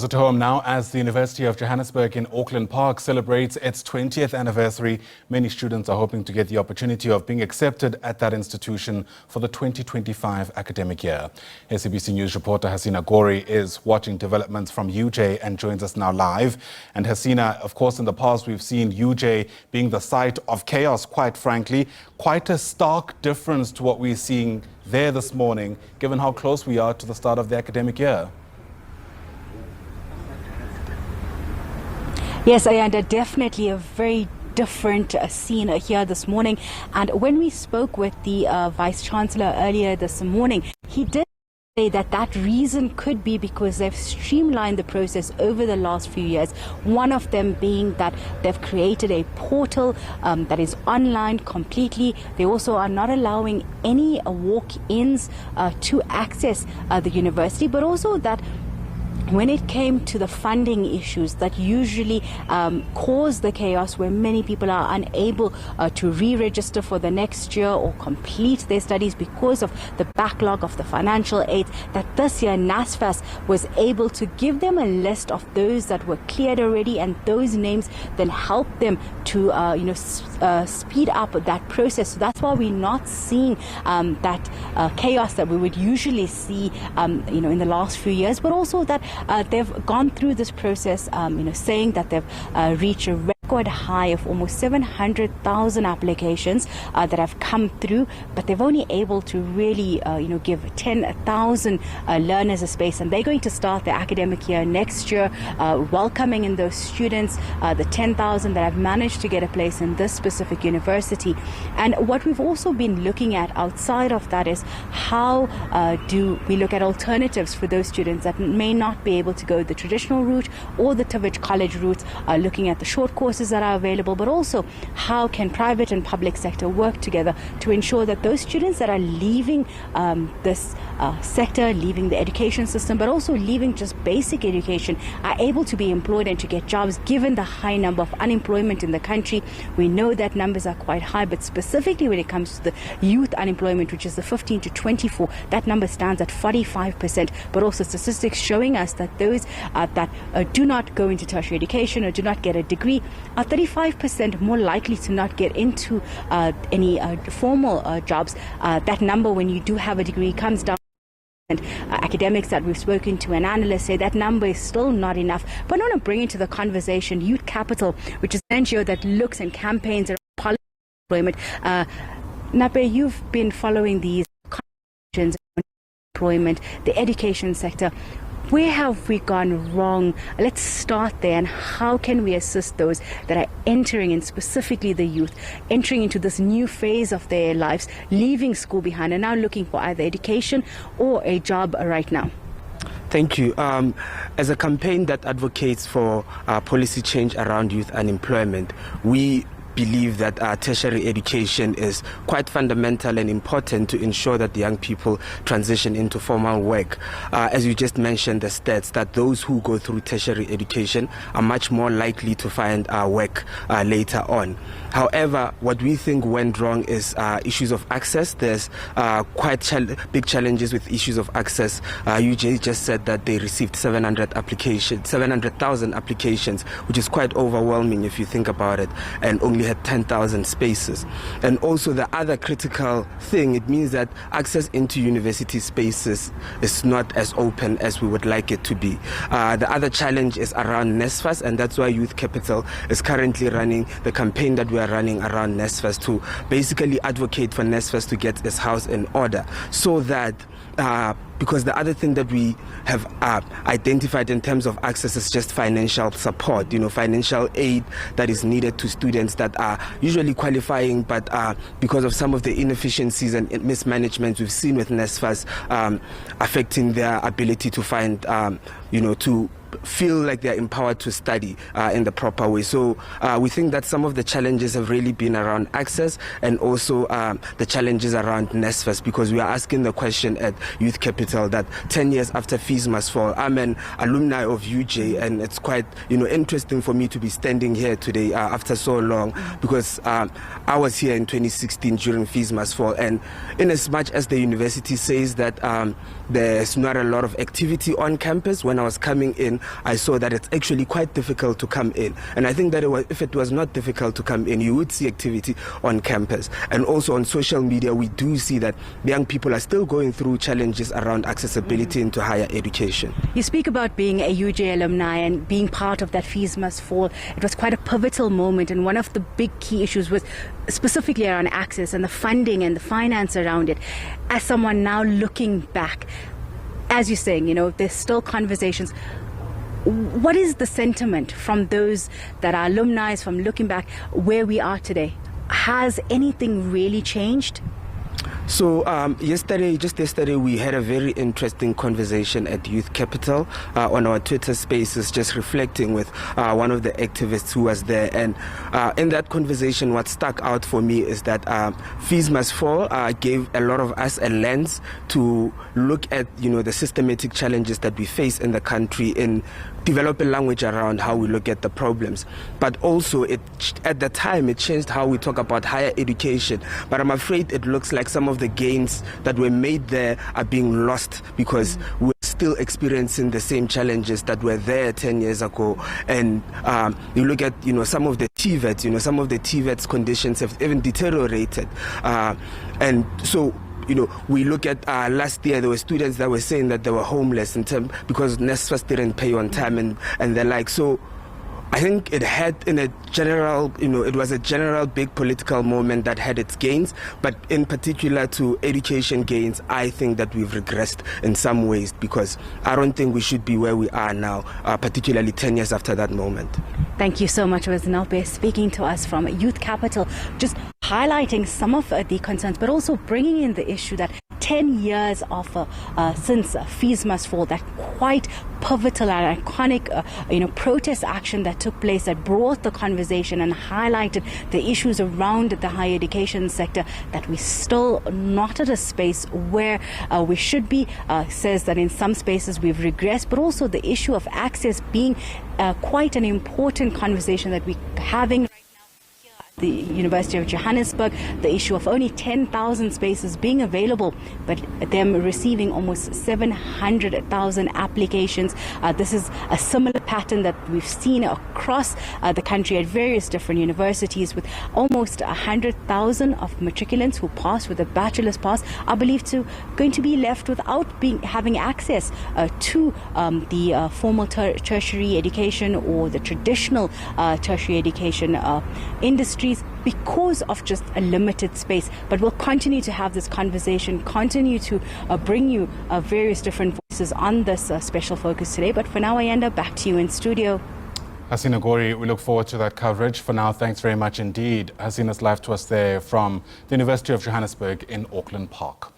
At home now, as the University of Johannesburg in Auckland Park celebrates its 20th anniversary, many students are hoping to get the opportunity of being accepted at that institution for the 2025 academic year. SABC News Reporter Hasina Gori is watching developments from UJ and joins us now live. And Hasina, of course, in the past we've seen UJ being the site of chaos, quite frankly. Quite a stark difference to what we're seeing there this morning, given how close we are to the start of the academic year. Yes, Ayanda, definitely a very different scene here this morning. And when we spoke with the Vice Chancellor earlier this morning, he did say that that reason could be because they've streamlined the process over the last few years. One of them being that they've created a portal that is online completely. They also are not allowing any walk-ins to access the university, but also that when it came to the funding issues that usually cause the chaos where many people are unable to re-register for the next year or complete their studies because of the backlog of the financial aid, that this year NSFAS was able to give them a list of those that were cleared already, and those names then help them to speed up that process. So that's why we're not seeing that chaos that we would usually see in the last few years, but also that they've gone through this process, saying that they've reached a record high of almost 700,000 applications that have come through, but they've only able to really, give 10,000 learners a space, and they're going to start their academic year next year, welcoming in those students, the 10,000 that have managed to get a place in this specific university. And what we've also been looking at outside of that is how do we look at alternatives for those students that may not be able to go the traditional route or the TVET college route, looking at the short courses that are available, but also how can private and public sector work together to ensure that those students that are leaving this sector, leaving the education system, but also leaving just basic education, are able to be employed and to get jobs, given the high number of unemployment in the country. We know that numbers are quite high, but specifically when it comes to the youth unemployment, which is the 15 to 24, that number stands at 45%, but also statistics showing us that those that do not go into tertiary education or do not get a degree are 35% more likely to not get into any formal jobs. That number, when you do have a degree, comes down. And academics that we've spoken to and analysts say that number is still not enough. But I want to bring into the conversation Youth Capital, which is an NGO that looks and campaigns around policy employment. Nape, you've been following these conversations on employment, the education sector. Where have we gone wrong? Let's start there. And how can we assist those that are entering, and specifically the youth, entering into this new phase of their lives, leaving school behind and now looking for either education or a job right now? Thank you. As a campaign that advocates for policy change around youth unemployment, we believe that tertiary education is quite fundamental and important to ensure that the young people transition into formal work. As you just mentioned, the stats that those who go through tertiary education are much more likely to find work later on. However, what we think went wrong is issues of access. There's quite big challenges with issues of access. UJ just said that they received 700,000 applications, which is quite overwhelming if you think about it, and only had 10,000 spaces. And also the other critical thing, it means that access into university spaces is not as open as we would like it to be. The other challenge is around NSFAS, and that's why Youth Capital is currently running the campaign that we are running around NSFAS to basically advocate for NSFAS to get its house in order, so that because the other thing that we have identified in terms of access is just financial support, financial aid that is needed to students that are usually qualifying, but because of some of the inefficiencies and mismanagement we've seen with NSFAS affecting their ability to find, to feel like they're empowered to study in the proper way. So we think that some of the challenges have really been around access, and also the challenges around NSFAS, because we are asking the question at Youth Capital that 10 years after fees must fall. I'm an alumni of UJ, and it's quite interesting for me to be standing here today after so long, because I was here in 2016 during fees must fall, and in as much as the university says that there's not a lot of activity on campus, when I was coming in on, I saw that it's actually quite difficult to come in. And I think that if it was not difficult to come in, you would see activity on campus. And also on social media, we do see that young people are still going through challenges around accessibility into higher education. You speak about being a UJ alumni and being part of that Fees Must Fall. It was quite a pivotal moment, and one of the big key issues was specifically around access and the funding and the finance around it. As someone now looking back, as you're saying, there's still conversations. What is the sentiment from those that are alumni, from looking back where we are today? Has anything really changed? So just yesterday, we had a very interesting conversation at Youth Capital on our Twitter Spaces, just reflecting with one of the activists who was there. And in that conversation, what stuck out for me is that Fees Must Fall gave a lot of us a lens to look at, the systematic challenges that we face in the country, in develop a language around how we look at the problems. But also, at the time, it changed how we talk about higher education. But I'm afraid it looks like some of the gains that were made there are being lost because we're still experiencing the same challenges that were there 10 years ago. And you look at, some of the TVETs, some of the TVETs conditions have even deteriorated. And so, we look at last year, there were students that were saying that they were homeless because NSFAS didn't pay on time and the like. So I think it had in a general, it was a general big political moment that had its gains, but in particular to education gains, I think that we've regressed in some ways because I don't think we should be where we are now, particularly 10 years after that moment. Thank you so much, Hasina, speaking to us from Youth Capital, just highlighting some of the concerns, but also bringing in the issue that 10 years of since Fees Must Fall, that quite pivotal and iconic protest action that took place, that brought the conversation and highlighted the issues around the higher education sector, that we're still not at a space where we should be, says that in some spaces we've regressed, but also the issue of access being quite an important conversation that we're having right now here at the University of Johannesburg, the issue of only 10,000 spaces being available, but them receiving almost 700,000 applications. This is a similar pattern that we've seen across the country at various different universities, with almost 100,000 of matriculants who pass with a bachelor's pass are believed to going to be left without having access to the formal tertiary education or the traditional tertiary education industries because of just a limited space. But we'll continue to have this conversation, continue to bring you various different voices on this special focus today. But for now, I end up back to you in studio. Hasina Gori, we look forward to that coverage. For now, thanks very much indeed. Hasina's live to us there from the University of Johannesburg in Auckland Park.